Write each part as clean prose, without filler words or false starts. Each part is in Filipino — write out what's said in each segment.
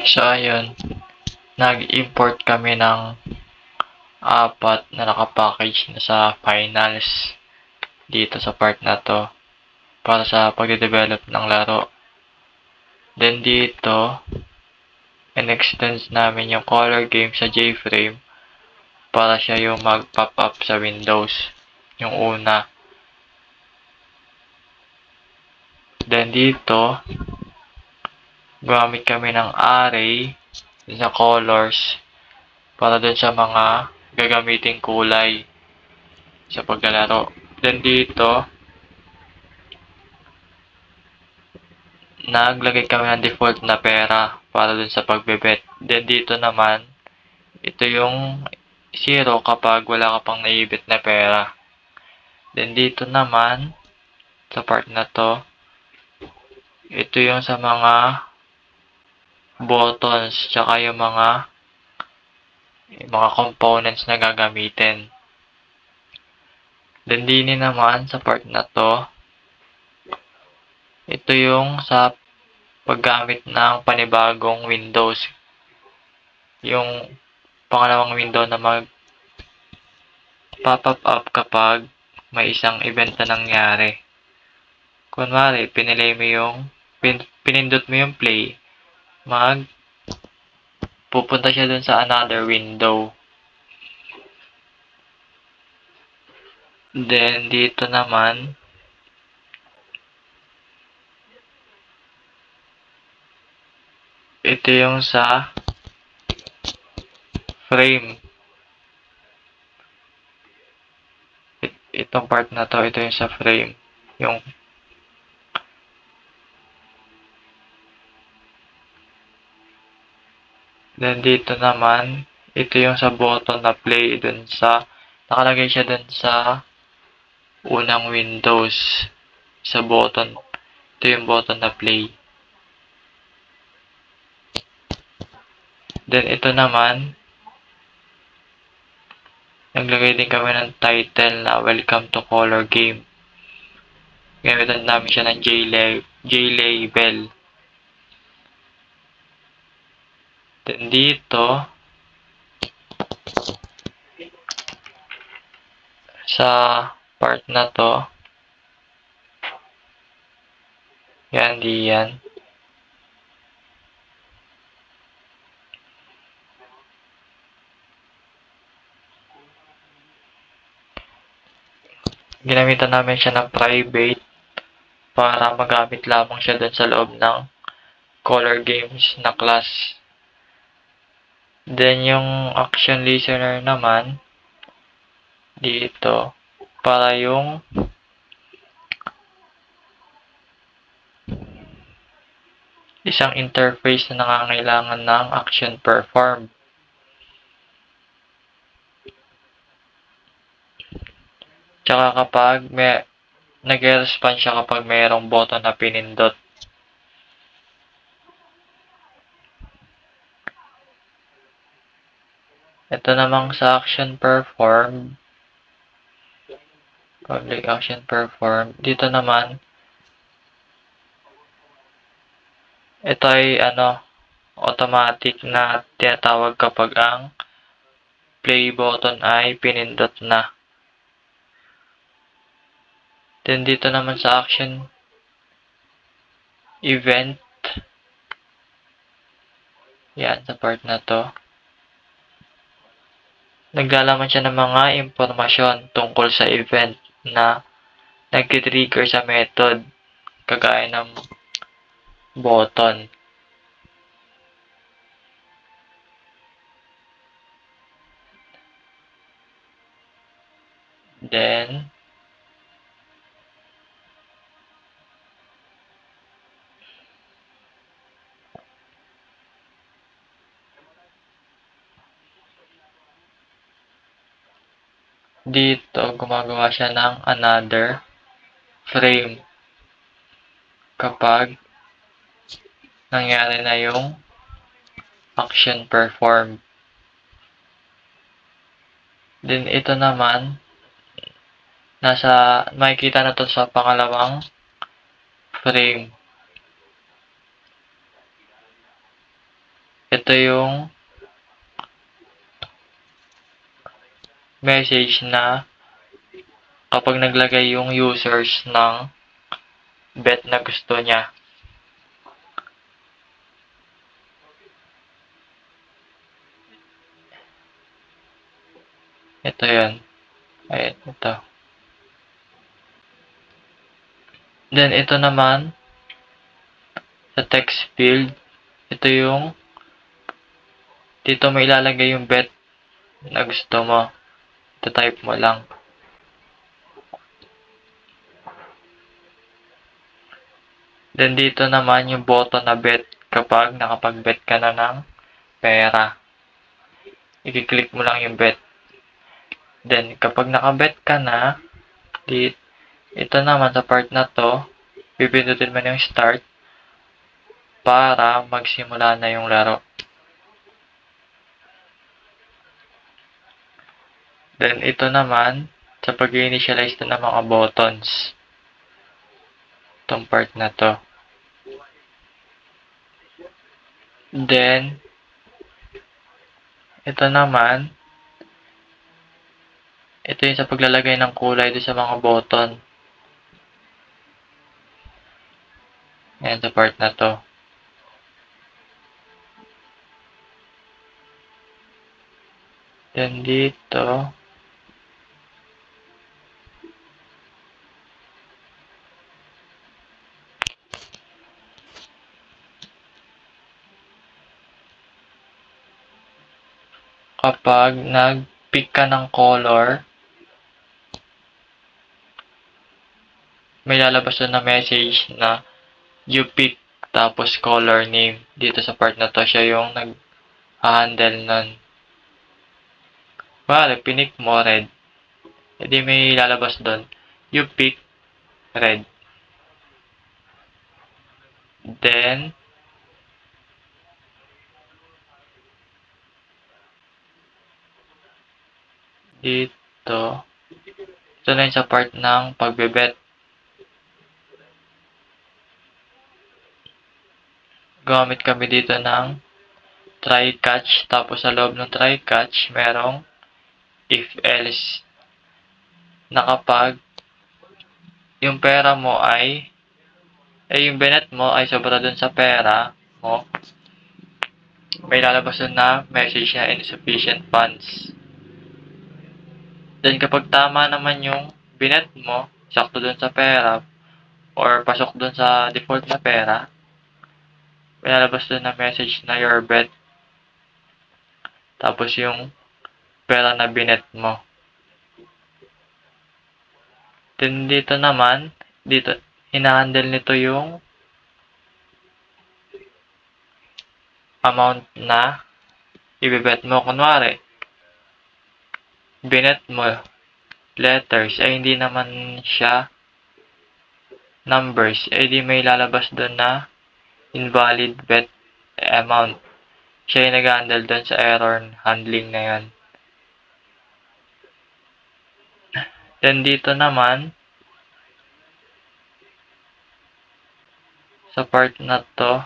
So ayun, nag-import kami ng apat na nakapackage na sa finals dito sa part na to para sa pagde-develop ng laro. Then dito, in-extend namin yung color game sa JFrame para siya yung mag-pop up sa Windows, yung una. Then dito, gumamit kami ng array sa colors para dun sa mga gagamiting kulay sa paglalaro. Then dito, naglagay kami ng default na pera para dun sa pagbebet. Then dito naman, ito yung 0 kapag wala ka pang naibit na pera. Then dito naman, sa part na to, ito yung sa mga buttons, tsaka yung mga components na gagamitin. Then din naman sa part na to, ito yung sa paggamit ng panibagong Windows. Yung pangalawang window na mag-pop up kapag may isang event na nangyari. Kunwari, pinindot mo yung play, pupunta siya dun sa another window. Then, dito naman, ito yung sa frame. Itong part na to, ito yung sa frame. Then, dito naman, ito yung sa button na play nakalagay siya dun sa unang Windows. Sa button. Ito yung button na play. Then, ito naman, naglagay din kami ng title na Welcome to Color Game. Gamitan namin siya ng J-label. Then dito, sa part na to, yan. Ginamitan namin siya ng private para magamit lamang siya dun sa loob ng color games na class. Then yung action listener naman dito para yung isang interface na nangangailangan ng action perform. Tsaka kapag nag-respond siya kapag mayroong button na pinindot. Ito namang sa action perform, public action perform, dito naman, ito ay automatic na tinatawag kapag ang play button ay pinindot na. Then dito naman sa action event, yan sa part na to, naglalaman siya ng mga impormasyon tungkol sa event na nag-trigger sa method kagaya ng button. Then dito gumagawa siya ng another frame kapag nangyari na yung action perform. Then ito naman, makikita na to sa pangalawang frame. ito yung message na kapag naglagay yung users ng bet na gusto niya. Ito yan. Ayan, ito. Then, ito naman, sa text field, ito yung, dito mo ilalagay yung bet na gusto mo. Ito type mo lang. Then, dito naman yung button na bet kapag nakapag-bet ka na ng pera. I-click mo lang yung bet. Then, kapag nakabet ka na, ito naman sa part na to, pipindutin mo na yung start para magsimula na yung laro. Then, ito naman, sa pag-initialize na ng mga buttons. Itong part na to. Then, ito naman, ito yung sa paglalagay ng kulay doon sa mga button. Ayan, sa part na to. Then, dito, kapag nag-pick ka ng color, may lalabas doon na message na you pick tapos color name. Dito sa part na to, siya yung nag-handle nun. Pinik mo red. Hindi may lalabas doon. You pick red. Then, dito, ito na yung sa part ng pagbebet. Gumamit kami dito ng try catch. Tapos sa loob ng try catch, merong if else. Na kapag yung pera mo yung benet mo ay sobra dun sa pera mo, may lalabas dun na message na insufficient funds. Then kapag tama naman yung binet mo, sakto dun sa pera, or pasok dun sa default na pera, may lalabas dun na message na your bet. Tapos yung pera na binet mo. Then dito naman, dito, ina-handle nito yung amount na ibebet mo. Kunwari, binet mo letters, ay hindi naman siya numbers, ay di may lalabas doon na invalid bet amount. Siya yung nag-handle doon sa error handling na yan. Then dito naman, sa part na to,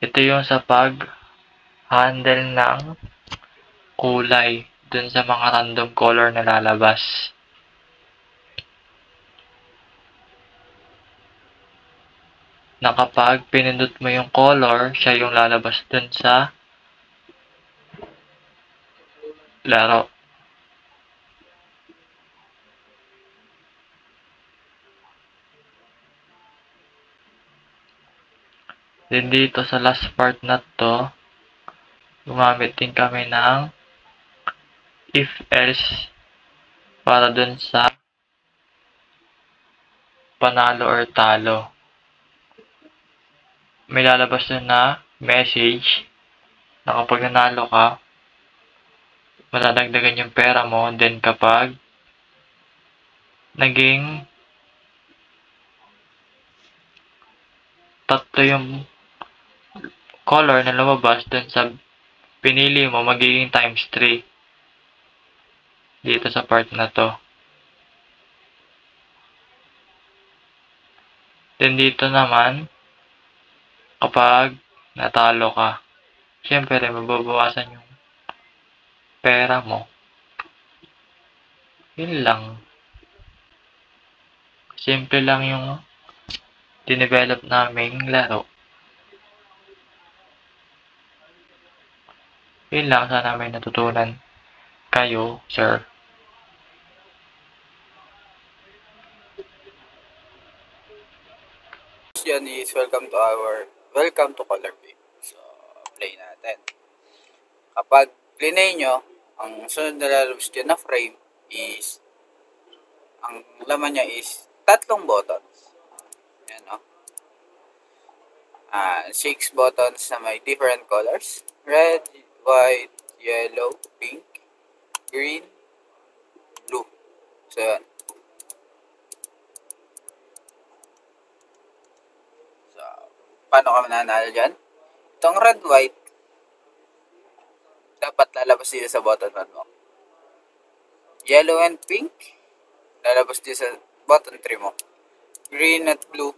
ito yung sa pag-handle ng kulay dun sa mga random color na lalabas. Na kapag pinindot mo yung color, siya yung lalabas dun sa laro. Then dito sa last part na to, gumamit din kami ng if else para dun sa panalo or talo. May lalabas dun na message na kapag nanalo ka, madadagdagan yung pera mo. Then kapag naging tatlo yung color na lumabas dun sa pinili mo, magiging times 3 dito sa part na to. Then dito naman, kapag natalo ka, syempre mababawasan yung pera mo. Yun lang. Simple lang yung dinevelop naming laro. Yun lang, sana may natutunan kayo, sir. Yan is welcome to Color Bay. So, play natin. Kapag plinay nyo, ang sunod na lalabas dyan na frame is, ang laman niya is tatlong buttons. Yan, no? 6 buttons na may different colors. Red, white, yellow, pink, green, blue. So, yan. So, paano ka mananalo dyan? Itong red, white, dapat lalabas dito sa button 1 mo. Yellow and pink, lalabas dito sa button 3 mo. Green at blue,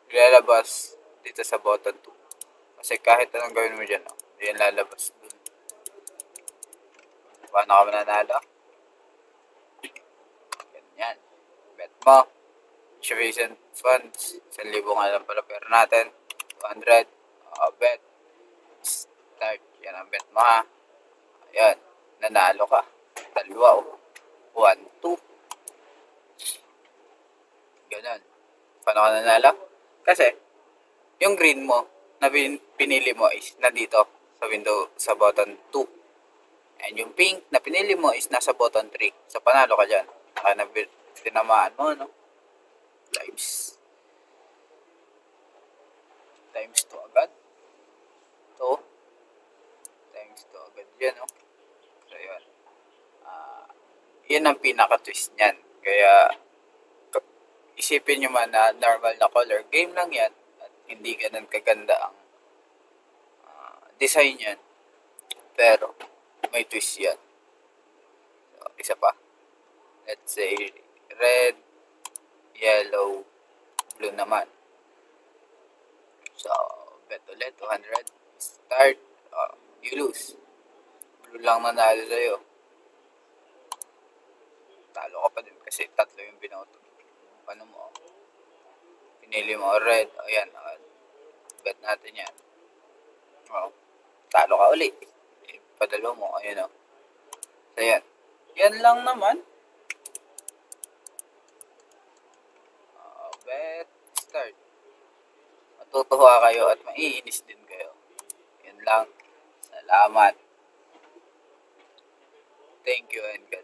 lalabas dito sa button 2. Kasi kahit anong gawin mo dyan, no? Yan lalabas dun. Paano ka mananalo? Ganyan. Bet mo. Sufficient funds. 1,000 nga lang pala pera natin. 200. Bet. Start. Yan ang bet mo, ha. Ayan. Nanalo ka. Dalawa, 1, 2. Ganun. Paano ka nanalo? Kasi, yung green mo na pinili mo is nandito sa window, sa button 2. And yung pink na pinili mo is nasa button 3. So, panalo ka dyan. Naka tinamaan mo, no? Times 2 agad. 2 times 2 agad yan, no? So, yun. Yun ang pinaka-twist niyan. Kaya, isipin nyo man na normal na color game lang yan at hindi ganun kaganda ang design yan. Pero, may twist yan. So, isa pa. Let's say, red, yellow, blue naman. So, bet ulit, 200. Start, you lose. Blue lang nanalo sa'yo. Talo ka pa din kasi tatlo yung binoto. Ano mo? Pinili mo red. Ayan, bet natin yan. Talo ka ulit. Padalo mo, ayun o. So, yan. Yan lang naman. Bet, start. Matutuwa kayo at maiinis din kayo. Yan lang. Salamat. Thank you and God